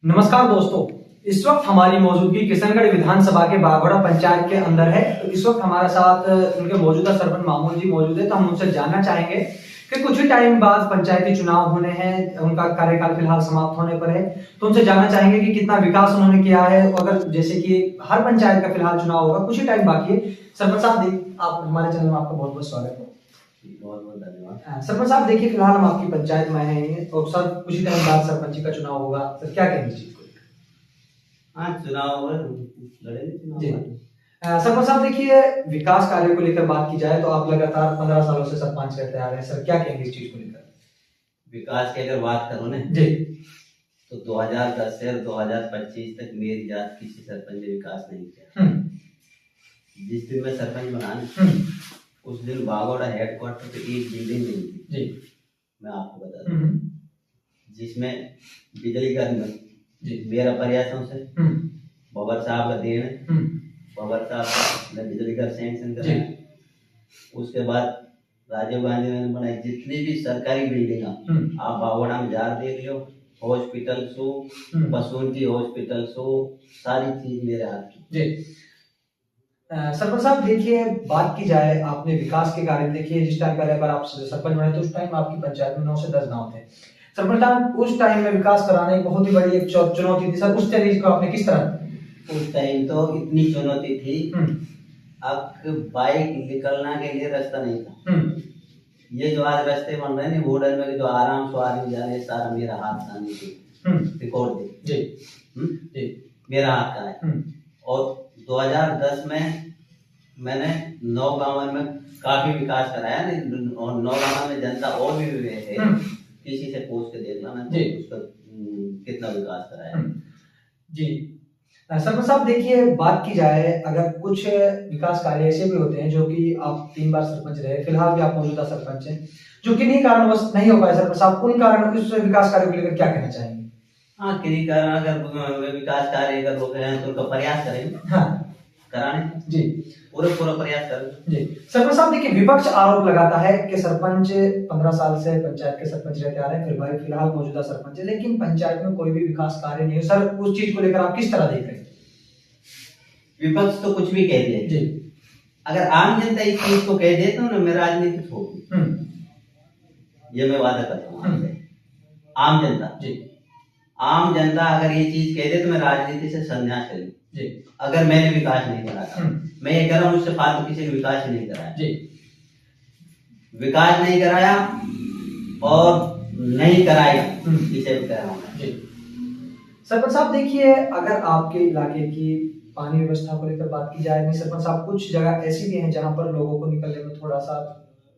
नमस्कार दोस्तों, इस वक्त हमारी मौजूदगी किशनगढ़ विधानसभा के बागोड़ा पंचायत के अंदर है। तो इस वक्त हमारे साथ उनके मौजूदा सरपंच मामूल जी मौजूद है। तो हम उनसे जानना चाहेंगे कि कुछ ही टाइम बाद पंचायती चुनाव होने हैं, उनका कार्यकाल फिलहाल समाप्त होने पर है। तो उनसे जानना चाहेंगे कि कितना विकास उन्होंने किया है। अगर जैसे कि हर पंचायत का फिलहाल चुनाव होगा, कुछ ही टाइम बाकी है। सरपंच साहब, आप हमारे चैनल में आपका बहुत बहुत स्वागत है। बहुत बहुत धन्यवाद। सरपंच साहब, देखिए फिलहाल हम आपकी पंचायत में आए हैं और सर कुछ ही टाइम बाद सरपंच का चुनाव होगा। सर क्या कहेंगे इस चीज को? हाँ, चुनाव लड़ेंगे चुनाव। जी सरपंच साहब, देखिए विकास कार्य को लेकर बात की जाए तो आप लगातार 15 सालों से सरपंच रहते आ रहे हैं। सर क्या कहेंगे इस चीज को लेकर? विकास की अगर बात करो ना जी, तो 2010 से 2025 तक मेरी जात किसी सरपंच ने विकास नहीं किया। जिस दिन मैं सरपंच बना ना, उस दिन बागोड़ा हेडक्वार्टर पे एक बिल्डिंग नहीं थी। जी, मैं आपको बता दूं, जिसमें बिजली का जी, मेरा प्रयासों से बाबर साहब का देन है। बाबर साहब ने बिजली का सैंक्शन कराया। उसके बाद राजीव गांधी ने बनाई जितनी भी सरकारी बिल्डिंग आप बागोड़ा में जा देख लो, हॉस्पिटल सो, पशुओं की हॉस्पिटल सो, सारी चीज मेरे हाथ की। जी सरपंच साहब, देखिए बात की जाए, आपने विकास के कार्य देखिए, जिस टाइम पहले बार आप सरपंच बने तो उस टाइम आपकी पंचायत में 9 से 10 गांव थे। सरपंच साहब, उस टाइम में विकास कराना एक बहुत ही बड़ी एक चुनौती थी। सर उस चीज को आपने किस तरह? उस टाइम तो इतनी चुनौती थी, अब बाइक निकलना के लिए रास्ता नहीं था। ये जो आज रास्ते बन रहे हैं बॉर्डर में, जो आराम से आदमी जा रहे, सारा मेरा हाथ का नहीं रिकॉर्ड दे। जी, मेरा हाथ का है। और 2010 में मैंने 9 गांव में काफी विकास कराया और 9 गांव में जनता और भी हुए थे। किसी से पूछ के देखना मैं उसका कितना विकास कराया। जी सरपंच साहब, देखिए बात की जाए, अगर कुछ विकास कार्य ऐसे भी होते हैं जो कि आप 3 बार सरपंच रहे, फिलहाल भी आप मौजूदा सरपंच हैं, जो किन्हीं कारणवश नहीं हो पाए। सरपंच साहब, उन कारण उस विकास कार्य को लेकर क्या कहना चाहेंगे? हाँ, किन्हीं कारण अगर विकास कार्य अगर हो गए हैं तो उनका प्रयास करेंगे। हाँ, कराने जी, पूरा प्रयास करेंगे। जी सरपंच साहब, देखिए विपक्ष आरोप लगाता है कि सरपंच 15 साल से पंचायत के सरपंच रहते आ रहे हैं, फिर भाई फिलहाल मौजूदा सरपंच है, लेकिन पंचायत में कोई भी विकास कार्य नहीं है। सर उस चीज को लेकर आप किस तरह देख रहे हैं? विपक्ष तो कुछ भी कह दे जी, अगर आम जनता इस चीज को कह दे तो ना मैं राजनीति छोड़ दूं। ये मैं वादा करता हूँ आपसे। आम जनता जी, आम जनता अगर ये चीज कह दे तो मैं राजनीति से संन्यास ले जी। अगर मैंने विकास नहीं करा, मैं ये कह रहा हूँ, मुझसे फालतू किसी ने विकास नहीं कराया जी। विकास नहीं कराया और नहीं कराएगा, इसे भी कह रहा हूँ जी। सरपंच साहब, देखिए अगर आपके इलाके की पानी व्यवस्था को लेकर बात की जाए, नहीं सरपंच साहब, कुछ जगह ऐसी भी हैं जहां पर लोगों को निकलने में थोड़ा सा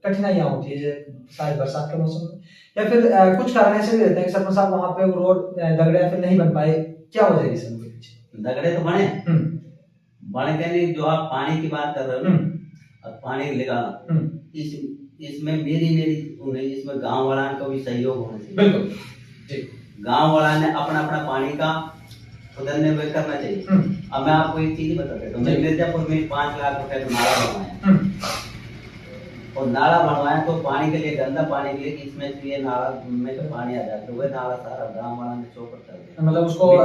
कठिनाइयां होती है, शायद बरसात के मौसम में, या फिर कुछ कारण ऐसे भी रहते हैं कि सरपंच साहब वहां पे रोड दगड़े फिर नहीं बन पाए। क्या वजह है इसके पीछे? दगड़े तो बने बने के नहीं। जो आप पानी की बात कर रहे हो, अब पानी निकालना, इसमें मेरी इसमें गांव वाला का भी सहयोग होना चाहिए। बिल्कुल जी, गांव वाला ने अपना अपना पानी का उधरने में करना चाहिए। अब मैं आपको एक चीज बता देता हूँ, मिर्जापुर में 5 लाख रुपए का नाला बनवाया और नाला बनवाया तो पानी के लिए, गंदा पानी के लिए, इसमें से ये नाला में तो पानी आ जाता है, वह नाला सारा गांव वाला ने चौपट कर दिया, मतलब उसको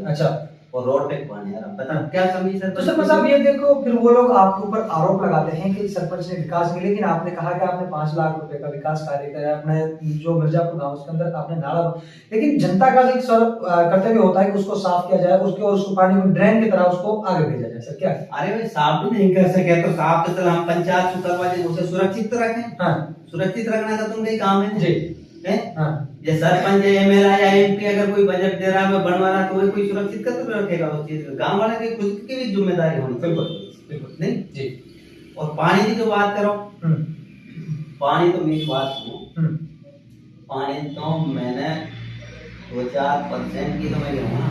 अच्छा, और रोड पे पानी आ रहा। पता क्या कमी सर? तो सरपंच साहब ये देखो, फिर वो लोग आपके ऊपर आरोप लगाते हैं कि सरपंच ने विकास नहीं, लेकिन आपने कहा कि आपने 5 लाख रुपए का विकास कार्य कराया, अपने जो मिर्जापुर गांव उसके अंदर आपने नाला, लेकिन जनता का एक कर्तव्य होता है कि उसको साफ किया जाए, उसके और उसको पानी को ड्रेन की तरह उसको आगे भेजा जाए। सर क्या? अरे भाई, साफ भी नहीं कर सके तो साफ तो हम पंचायत को करवा दें, उसे सुरक्षित रखें। हाँ, सुरक्षित रखना का तुम काम है जी। हाँ, ये सरपंच एमएलए या एमपी अगर कोई बजट दे रहा है बनवा रहा है तो कोई सुरक्षित कर रखेगा उस चीज को। गांव वाले की खुद की भी जिम्मेदारी होनी। बिल्कुल नहीं जी। और पानी की जो बात करो, पानी तो मेरी बात सुनो, पानी तो मैंने 2-4% की तो मैं लूंगा,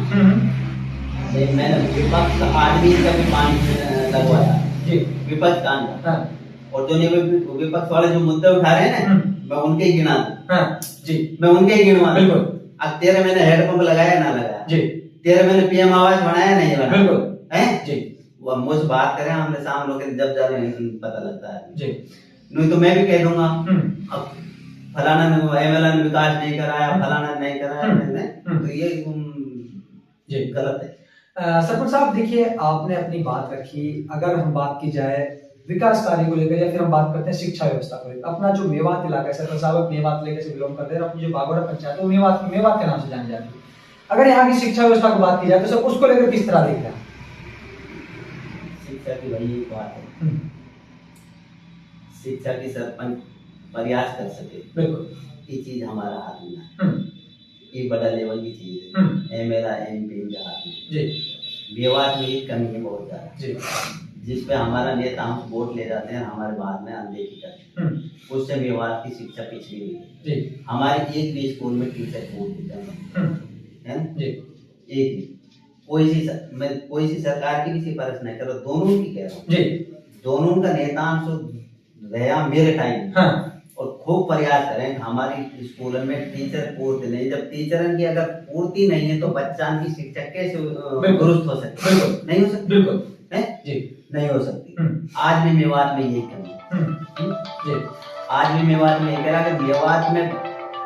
मैंने विपक्ष आदमी का भी पानी लगवाया जी, विपक्ष का। और जो विपक्ष वाले जो मुद्दे उठा रहे हैं ना, मैं उनके ही गिना जी, मैं उनके ही गिनवा। बिल्कुल। अब तेरे मैंने हेडपंप लगाया ना लगाया जी, तेरे मैंने पीएम आवास बनाया नहीं बनाया। बिल्कुल है जी। वो मुझसे बात करें हमने सामने लोग जब जाने पता लगता है जी, नहीं तो मैं भी कह दूंगा अब फलाना ने एमएलए ने विकास नहीं कराया, फलाना नहीं कराया मैंने, तो ये जी गलत है। सरपंच साहब देखिए, आपने अपनी बात रखी। अगर हम बात की जाए विकास कार्य को लेकर या फिर हम बात करते हैं शिक्षा व्यवस्था को लेकर, अपना जो मेवात इलाका है, सरपंच साहब मेवात इलाके से बिलोंग करते हैं, अपनी जो बागोड़ा पंचायत है वो मेवात के नाम से जानी जाती है। अगर यहाँ की शिक्षा व्यवस्था को बात की जाए तो सर उसको लेकर किस तरह देख रहे हैं? शिक्षा की वही एक बात है, शिक्षा की सरपंच प्रयास कर सके, बिल्कुल ये चीज हमारा हाथ में है, ये बड़ा लेवल की चीज है, मेरा MP के हाथ में जी। मेवात में एक कमी है बहुत ज्यादा जी। जिसपे हमारा नेता हम वोट ले जाते हैं, हमारे बाद में अनदेखी करते हैं, उससे मेवात की शिक्षा पिछड़ी हुई है जी। हमारे एक भी स्कूल में टीचर वोट देते हैं, है ना जी। एक भी मैं कोई सी सरकार की भी सिफारिश नहीं कर रहा, दोनों की कह रहा हूँ जी। दोनों का नेता रहा मेरे टाइम और खूब प्रयास करें हमारी स्कूल में टीचर पूर्ति नहीं, जब टीचर की अगर पूर्ति नहीं है तो बच्चा की शिक्षा कैसे दुरुस्त हो सकती है? नहीं हो सकती, बिल्कुल है जी, नहीं हो सकती। आज भी मेवात में यही कमी जी। आज भी मेवात में यही कह रहा कि मेवात में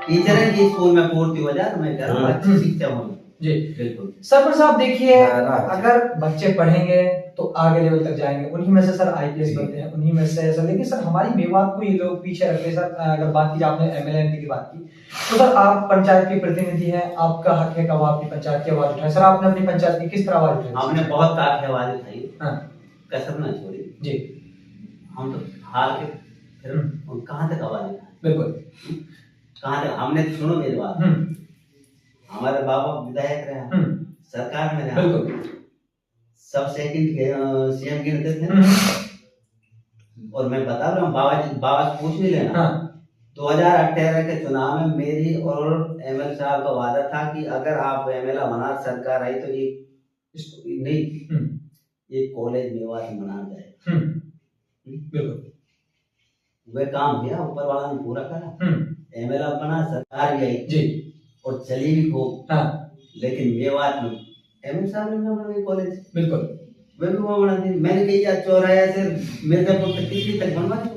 टीचर की स्कूल में पूर्ति हो जाए तो मैं कह रहा हूँ अच्छी शिक्षा होनी जी। बिल्कुल। सरपंच साहब देखिए, अगर बच्चे पढ़ेंगे तो आगे लेवल तक जाएंगे, उन्हीं में से सर IPS बनते हैं, उन्हीं में से सर। लेकिन सर हमारी मेवात को ये लोग पीछे रखते हैं सर। अगर बात की, आपने MLA MP की बात की, तो सर आप पंचायत के प्रतिनिधि हैं, आपका हक है कि आप अपनी पंचायत की आवाज उठाएं। सर आपने अपनी पंचायत की किस तरह आवाज उठाई? हमने बहुत काफी आवाज उठाई, हाँ कसर ना छोड़ी जी। हम तो हार के फिर कहाँ तक आवाज उठाए, बिल्कुल कहाँ तक हमने, सुनो मेरी बात, हमारे बाबा विधायक रहे, सरकार में रहे, बिल्कुल सब सेकंड CM गिनते थे और मैं बता रहा हूँ बाबा से पूछ नहीं लेना। 2018 के चुनाव में मेरी और ML साहब का वादा था कि अगर आप MLA बना सरकार आई तो ये कॉलेज मेवात में बना जाए। बिल्कुल वह काम किया, ऊपर वाला ने पूरा करा, MLA बना, सरकार भी आई जी और चली भी खूब। लेकिन मेवात में ML साहब ने बनाई कॉलेज, बिल्कुल वे भी वहाँ बना दी। मैंने कही चौराया से मिर्जापुर तक कितनी तक बनवा दी,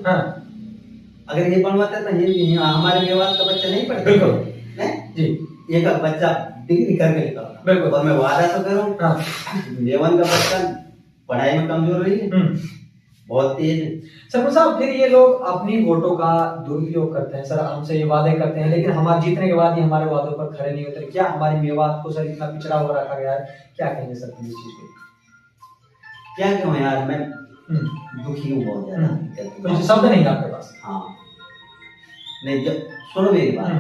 अगर ये बनवाते तो हमारे मेवात का बच्चा नहीं पढ़ता, बिल्कुल जी, एक बच्चा डिग्री करके निकलता, बिल्कुल। और मैं वादा तो करूँ मेवात का बच्चा पढ़ाई में कमजोर रही है, बहुत तेज है। सरपंच साहब फिर ये लोग अपनी वोटों का दुरुपयोग करते हैं सर, हमसे ये वादे करते हैं, लेकिन हमारे जीतने के बाद ही हमारे वादों पर खड़े नहीं होते। क्या हमारी मेवात को सर इतना पिछड़ा हुआ रखा गया है? क्या कहेंगे सर इस चीज पे? क्या कहूँ यार, मैं दुखी हूँ बहुत ज्यादा, कुछ शब्द नहीं आपके पास। हाँ नहीं, जब सुनो मेरी बात,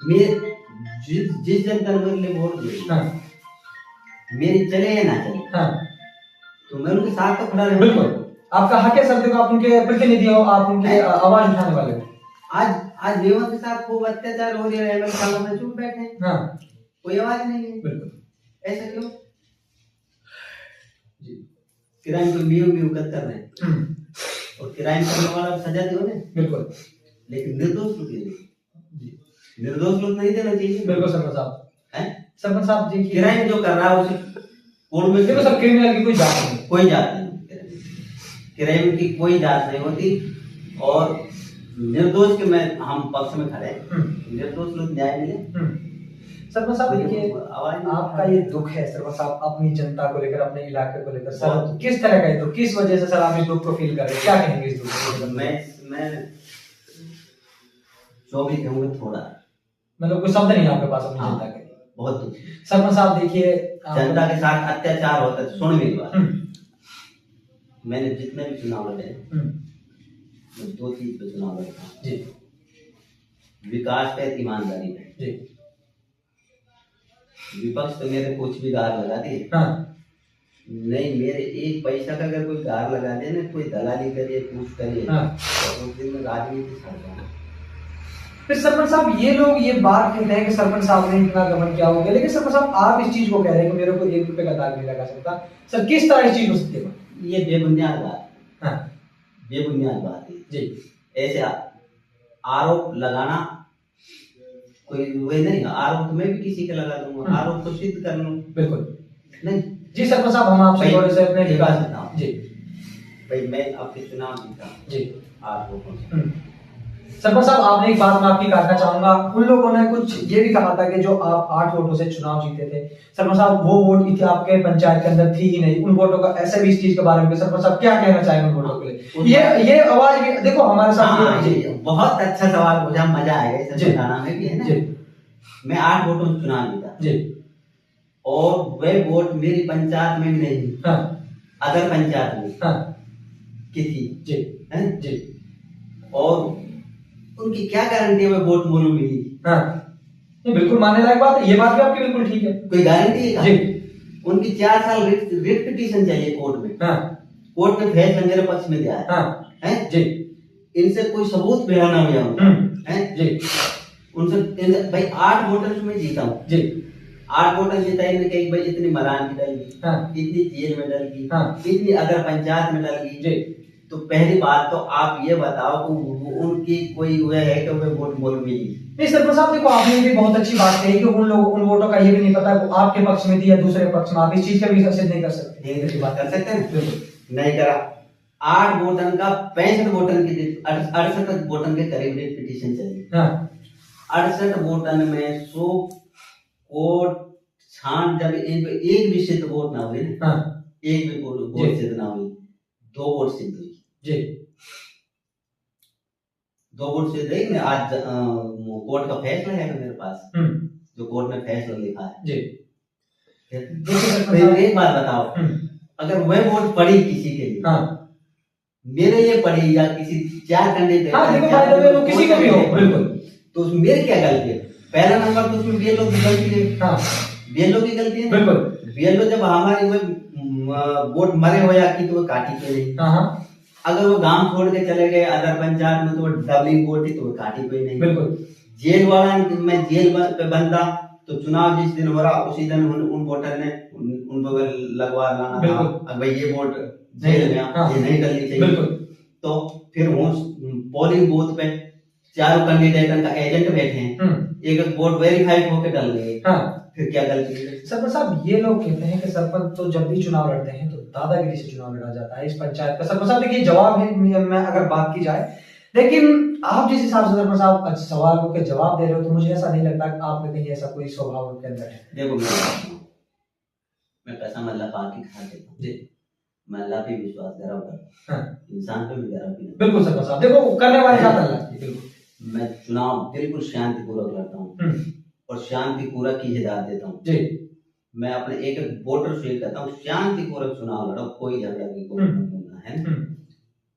मेरे जिस जनता ने मेरे लिए वोट दिया, मेरी चले या ना चले, तो मैं उनके साथ तो खड़ा रहूं। बिल्कुल आपका हक है सर, देखो आप उनके प्रतिनिधि हो, आप उनकी आवाज उठाने वाले हो। आज मेवात के साथ खूब अत्याचार हो रहा है, सालों में चुप बैठे, कोई आवाज नहीं है। बिल्कुल ऐसा क्यों? क्राइम को म्यू कर रहे हैं और क्राइम करने वाला सजा दो ना, बिल्कुल, लेकिन निर्दोष लोग निर्दोष लोग नहीं देना चाहिए। बिल्कुल सरपंच साहब, सरपंच साहब जी क्राइम जो कर रहा है उसे कोर्ट में, देखो सर क्रिमिनल की कोई जांच नहीं, कोई जांच नहीं, क्राइम की कोई जांच नहीं होती और निर्दोष के हम पक्ष में खड़े, निर्दोष लोग न्याय मिले। सरपंच साहब देखिए, आपका ये दुख है सरपंच साहब अपनी जनता को लेकर, अपने इलाके को लेकर, सर किस तरह का दुख, किस वजह से सर आप इस दुख को फील कर रहे हैं? क्या कहेंगे इस दुख को? मैं जो भी कहूँगा थोड़ा, मतलब कोई शब्द नहीं है आपके पास अपनी जनता के लिए? बहुत दुख। सरपंच साहब देखिए, जनता के साथ अत्याचार होता है, सुन मेरी बात, मैंने जितने भी चुनाव लड़े, मैं 2 चीज पे चुनाव लड़ता जी, विकास पे, ईमानदारी पे जी। विपक्ष तो मेरे कुछ भी गार लगा दी, नहीं मेरे एक पैसा का अगर कोई गार लगा दे ना, कोई दलाली करिए, कुछ करिए, तो उस दिन में राजनीति छड़ जाए। फिर सरपंच साहब ये लोग ये बात कहते हैं कि सरपंच साहब ने इतना गमन किया हो गया, लेकिन सरपंच साहब आप इस चीज को कह रहे हैं कि मेरे को 1 रुपए का दाग नहीं लगा सकता। सर किस तरह इस चीज हो सकती है? ये बेबुनियाद बात, बेबुनियाद बात है जी। ऐसे आरोप लगाना कोई वही नहीं, आरोप तो मैं भी किसी के लगा दूंगा, आरोप तो सिद्ध कर लूं, बिल्कुल नहीं जी। सरपंच साहब हम आपसे थोड़े से अपने विकास देता हूं जी। भाई मैं आपके चुनाव जीता जी, आप लोगों से सरपंच साहब, आपने एक बात मैं आपकी काटना चाहूंगा, उन लोगों ने कुछ ये भी कहा था कि जो आप 8 वोटों से चुनाव जीते थे सरपंच साहब, वो वोट की आपके पंचायत के अंदर थी ही नहीं, उन वोटों का ऐसे भी इस चीज के बारे में सरपंच साहब क्या कहना चाहेंगे उन वोटों के लिए? ये आवाज भी देखो हमारे साथ। जी, बहुत अच्छा सवाल पूछा, मजा आएगा इसे बताना में भी, है ना। मैं 8 वोटों से चुनाव जीता जी, और वे वोट मेरी पंचायत में भी नहीं, अदर पंचायत में की थी जी, है जी। और उनकी क्या गारंटी है वोट मोलू मिली? ये बिल्कुल मानने लायक बात है, ये बात भी आपकी बिल्कुल ठीक है। कोई गारंटी है जी? उनकी 4 साल रिट पिटीशन चाहिए कोर्ट में, कोर्ट ने फैसला मेरे पक्ष में दिया है जी। इनसे कोई सबूत मिला ना मिला है जी, उनसे भाई 8 वोटर में जीता हूँ जी, 8 वोटर जीता, इन्हें कही भाई इतनी मरान की डल गई, इतनी जेल में डल गई, इतनी अदर पंचायत में डल गई जी। तो पहली बात तो आप ये बताओ कि उनकी कोई वह है कि वे वोट मोल मिली? नहीं सरपंच साहब, देखो आपने भी बहुत अच्छी बात कही कि उन वोटों का ये भी नहीं पता वो आपके पक्ष में थी या दूसरे पक्ष में, आप इस चीज का भी सिद्ध नहीं कर सकते। नहीं बात कर सकते हैं, नहीं करा। 8 वोटर का 65 वोटर की 68 वोटर के करीब पिटीशन चाहिए, 68 वोटर में 100 वोट छान, जब इन पे एक भी सिद्ध वोट ना हुए, एक भी वोट सिद्ध ना हुई, 2 वोट सिद्ध हुई जी, 2 वोट सिद्ध हुई। आज कोर्ट का फैसला है मेरे पास, जो कोर्ट ने फैसला लिखा है जी। एक बात बताओ, अगर वह वोट पड़ी किसी के लिए, मेरे लिए पड़ी या किसी 4 कैंडिडेट किसी को भी हो, बिल्कुल, तो उसमें मेरी क्या गलती है? पहला नंबर तो उसमें बीएलओ की गलती है, बीएलओ की गलती है, बिल्कुल। बीएलओ जब हमारी वोट मरे हो या की तो वो काटी पे नहीं, अगर वो गांव छोड़ के चले गए अदर पंचायत में तो वो डबलिंग वोट थी तो वो काटी पे नहीं, बिल्कुल। जेल वाला मैं जेल पे बंदा, तो चुनाव जिस दिन हो रहा उसी दिन उन वोटर ने उन पर लगवा लाना था, अब भाई ये वोट जेल में ये नहीं करनी चाहिए, बिल्कुल। तो फिर वो पोलिंग बूथ पे 4 कैंडिडेट का एजेंट बैठे हैं, एक वोट वेरीफाइड होकर डल गए, फिर क्या गलती है? सरपंच साहब, ये लोग कहते हैं कि सरपंच तो जब भी चुनाव लड़ते हैं तो दादागिरी से चुनाव लड़ा जाता है इस पंचायत का। सरपंच साहब देखिए, जवाब है मैं अगर बात की जाए, लेकिन आप जिस हिसाब से सरपंच साहब सवाल के जवाब दे रहे हो तो मुझे ऐसा नहीं लगता कि आप में कहीं ऐसा कोई स्वभाव उनके अंदर है। देखो मैं पैसा मल्ला पाकी खा देता हूँ जी, मैं अल्लाह पे विश्वास गर्व करता हूँ, इंसान पे भी गर्व नहीं। बिल्कुल सरपंच साहब, देखो करने वाले साथ अल्लाह, बिल्कुल। मैं चुनाव बिल्कुल शांतिपूर्वक लड़ता हूँ और शांतिपूर्वक की हिदायत देता हूँ जी। मैं अपने एक वोटर से कहता हूँ शांतिपूर्वक चुनाव लड़ो, कोई झगड़ा की कोई है।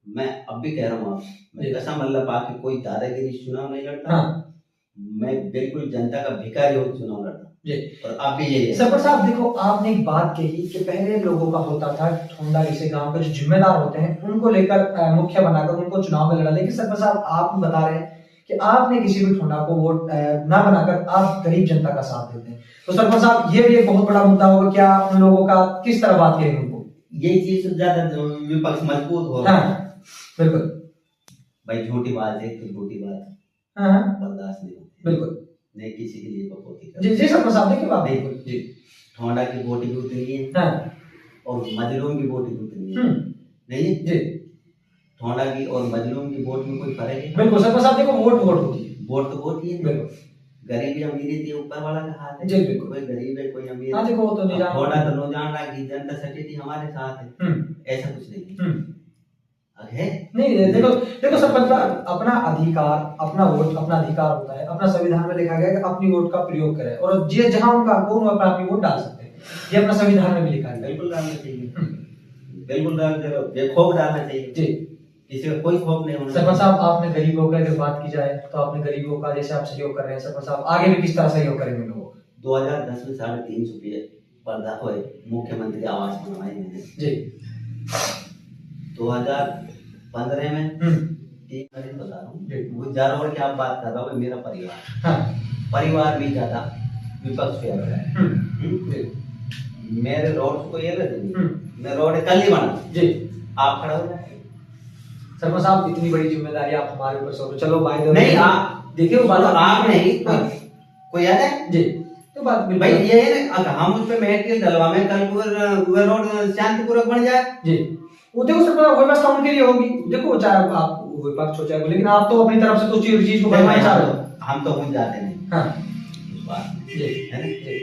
मैं अब भी कह रहा हूँ, मैं कसम अल्लाह पाक की कोई दादागिरी चुनाव नहीं लड़ता, मैं बिल्कुल जनता का भिखारी होकर चुनाव लड़ता जी। और आप भी यही सरपंच साहब, देखो आपने एक बात कही कि पहले लोगों का होता था ठोंडा जैसे गांव के जो जिम्मेदार होते हैं उनको लेकर मुखिया बनाकर उनको चुनाव में लड़ा, लेकिन सरपंच साहब आप बता रहे हैं कि आपने किसी भी ठोंडा को वोट ना बनाकर आप गरीब जनता का साथ देते हैं। तो सरपंच साहब, ये भी एक बहुत बड़ा मुद्दा होगा, क्या उन लोगों का किस तरह बात करेंगे उनको? ये चीज ज्यादा विपक्ष मजबूत हो, बिल्कुल भाई, झूठी बात है तो झूठी बात बर्दाश्त नहीं होती, बिल्कुल नहीं किसी के लिए बकौती जी जी सरपंच साहब, देखिए बात बिल्कुल जी। ठोंडा की वोटिंग उतनी है और मजलूम की वोटिंग उतनी है नहीं जी। ठोंडा की और मजलूम की वोट में कोई फर्क है? बिल्कुल सरपंच साहब, देखो वोट होती है, वोट तो वोट ही है, बिल्कुल। गरीबी अमीरी थी ऊपर वाला का हाथ है जी, बिल्कुल। कोई गरीब है कोई अमीर है, देखो वो तो नहीं जान, ठोंडा तो नो जान रहा कि जनता सच्ची हमारे साथ है, ऐसा कुछ नहीं है। नहीं देखो सरपंच साहब, अपना अधिकार, अपना वोट अपना अधिकार होता है, अपना संविधान में लिखा गया है कि अपनी वोट का प्रयोग करें और जे जहां उनका हक हो अपनी वोट डाल सकते हैं, ये अपना संविधान में भी लिखा है। बिल्कुल डालना चाहिए, बिल्कुल बेखौफ डालना चाहिए जी, किसी का कोई खौफ नहीं होना। सरपंच साहब, आपने गरीबों की अगर बात की जाए तो आपने गरीबों का जैसे आप सहयोग कर रहे हैं, सरपंच साहब आगे भी किस तरह सहयोग करेंगे लोगों को? 2010 में 350 रुपये पर्दा हुए मुख्यमंत्री आवास बनवाए मैंने जी। 2015 में 3 महीने बता रहा हूँ, वो जानवर की आप बात कर रहा हूँ, मेरा परिवार परिवार भी ज्यादा विपक्ष पे आ रहा है, मेरे रोड को ये मैं रोड कल ही बना जी, आप खड़ा हो जाए। सरपंच साहब, इतनी बड़ी जिम्मेदारी आप हमारे ऊपर सौंप, चलो बाय द वे नहीं आप देखिए वो बात आप नहीं कोई याद है जी, तो बात भाई ये है ना, अगर हम उस पे मेटेरियल डलवा में कल वो रोड शांतिपूर्वक बन जाए जी, वो देखो सरपंच व्यवस्था उनके लिए होगी, देखो चाहे आप विपक्ष हो चाहे, लेकिन आप तो अपनी तरफ से तो चीज को बनवाना चाह रहे हो। हम तो भूल जाते नहीं। हाँ उस बात में, जी है ना? जी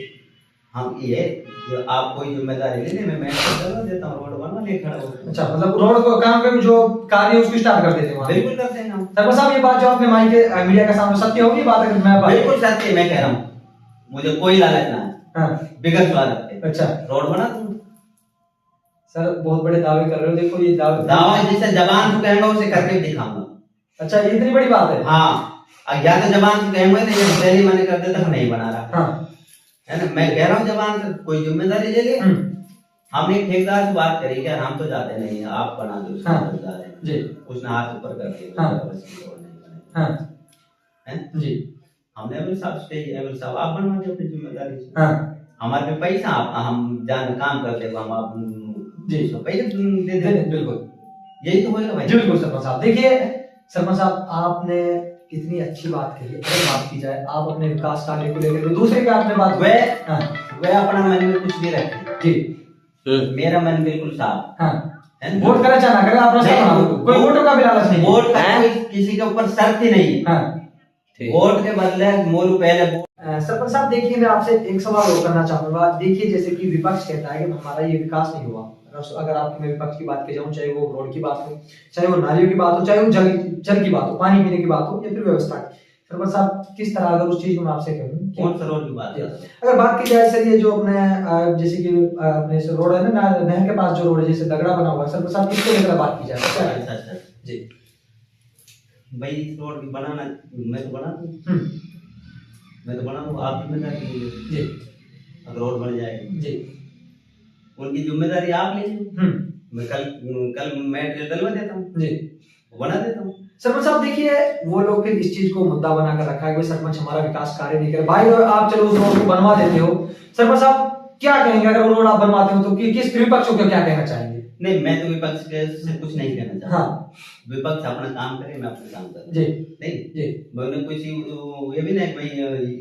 हम ये जो आप कोई जिम्मेदारी ले लें, मैं करवा देता हूँ, रोड बनवा ले खड़ा हो। अच्छा, मतलब रोड को काम का जो कार्य है उसको स्टार्ट कर देते हैं वहाँ। बिल्कुल करते हैं हम। सरपंच साहब, ये बात जो आपने माइक के मीडिया के सामने सत्य होगी बात, अगर मैं बात बिल्कुल सत्य, मैं कह रहा हूँ, मुझे कोई लालच ना है, हाँ बिगड़ स्वागत है। अच्छा रोड बना दूँ। सर, बहुत बड़े दावे कर रहे हो, देखो ये दावा जिसे जबान से कहेंगे उसे करके दिखाऊंगा। अच्छा, ये इतनी बड़ी बात है। हाँ, या तो जबान से कहेंगे नहीं, पहले मैंने कर देता तो नहीं बना रहा, हाँ है ना? मैं कह रहा हूँ जबान से कोई जिम्मेदारी ले ले। हमने एक ठेकेदार से बात करी कि हम तो जाते नहीं, आप बना दो उसका हाँ जिम्मेदार जी, उसने हाथ ऊपर कर दिया। हाँ बस ये और नहीं बनेगा। हाँ हैं? जी हमने एमएल साहब से कही, एमएल साहब आप बनवा दो अपनी जिम्मेदारी से। हाँ हमारे पे पैसा हम जान काम कर दे, हम आप जी उसको पैसे दे दे। बिल्कुल, यही तो होगा भाई। जी बिल्कुल सरपंच साहब। देखिए सरपंच साहब, आपने इतनी अच्छी बात कही। अगर बात की जाए आप अपने विकास कार्य को लेकर, दूसरे की आपने बात वह अपना मन में कुछ भी रखे जी, मेरा मन बिल्कुल साफ हाँ है। वोट करे चाहे ना करे, आप कोई वोटों का भी लालच नहीं, वोट का कोई किसी के ऊपर शर्त ही नहीं। हाँ वोट के बदले मोरू पहले। सरपंच साहब देखिए, मैं आपसे एक सवाल और करना चाहूंगा। देखिए जैसे कि विपक्ष कहता है कि हमारा ये विकास नहीं हुआ। अगर आपकी मैं विपक्ष की बात की जाऊं, चाहे वो रोड की बात हो, चाहे वो नालियों की बात हो, चाहे वो जल की बात हो, पानी पीने की बात हो, या फिर व्यवस्था की। सरपंच साहब किस तरह, अगर उस चीज को मैं आपसे कहूँ, कौन सा रोड की बात है? अगर बात की जाए सर, ये जो अपने जैसे कि अपने रोड है ना, नहर के पास जो रोड है, जैसे दगड़ा बना हुआ है, सरपंच साहब इसको लेकर बात की जाए। अच्छा जी भाई, इस रोड की बनाना मैं तो बना दूं, मैं तो बना दूं, आप जिम्मेदारी लीजिए जी। अगर रोड बन जाएगी जी, उनकी जिम्मेदारी आप लीजिए। मैं कल मैं डलवा देता हूँ जी, बना देता हूँ। सरपंच साहब देखिए, वो लोग फिर इस चीज को मुद्दा बनाकर रखा है कि सरपंच हमारा विकास कार्य नहीं करे। भाई आप चलो उस रोड को बनवा देते हो, सरपंच साहब क्या कहेंगे अगर वो रोड आप बनवाते हो तो? किस विपक्ष को क्या कहना चाहेंगे? नहीं, मैं तो विपक्ष से कुछ नहीं कहना चाहता। हाँ, विपक्ष अपना काम करे, मैं अपना काम करूं। जी नहीं जी, मैंने कुछ ये भी नहीं भाई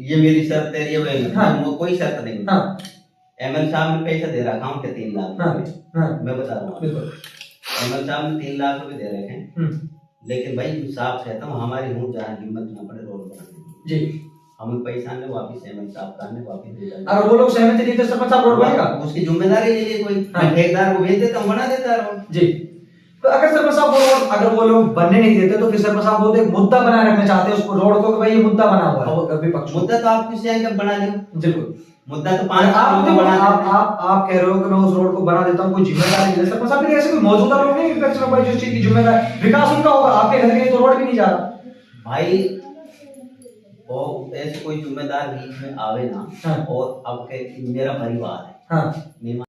ये मेरी शर्त है, ये वही हाँ, कोई शर्त नहीं। हाँ, एमएल साहब ने पैसा दे रखा हूँ 3 लाख। हाँ, हाँ, मैं बता रहा हूँ, एमएल साहब ने 3 लाख रुपए दे रखे हैं। लेकिन भाई साफ कहता हूँ, हमारी मुंह जहाँ हिम्मत ना पड़े रोड बनाने जी, हमें पैसा ने वापिस एमएल साहब का वापिस दे देंगे। अगर वो लोग सहमति नहीं तो सरपंच साहब रोड बनेगा, उसकी जिम्मेदारी लीजिए कोई। मैं ठेकेदार को भेज देता हूँ, बना देता है रोड जी। तो अगर सरपंच साहब अगर वो लोग बनने नहीं देते तो फिर सरपंच साहब वो एक मुद्दा बनाए रखना चाहते हैं उसको, रोड को, कि भाई ये मुद्दा बना हुआ है विपक्ष। मुद्दा तो आप किसी जब बना लियो, बिल्कुल मुद्दा तो 5 आप कह रहे हो कि मैं उस रोड को बना देता हूँ, कोई जिम्मेदारी नहीं। सरपंच साहब ऐसे कोई मौजूदा लोग नहीं विपक्ष में, जिस चीज की जिम्मेदारी विकास उनका होगा, आपके घर के लिए तो रोड भी नहीं जा रहा भाई। वो ऐसे कोई जिम्मेदार बीच में आवे ना, और अब मेरा परिवार है, हाँ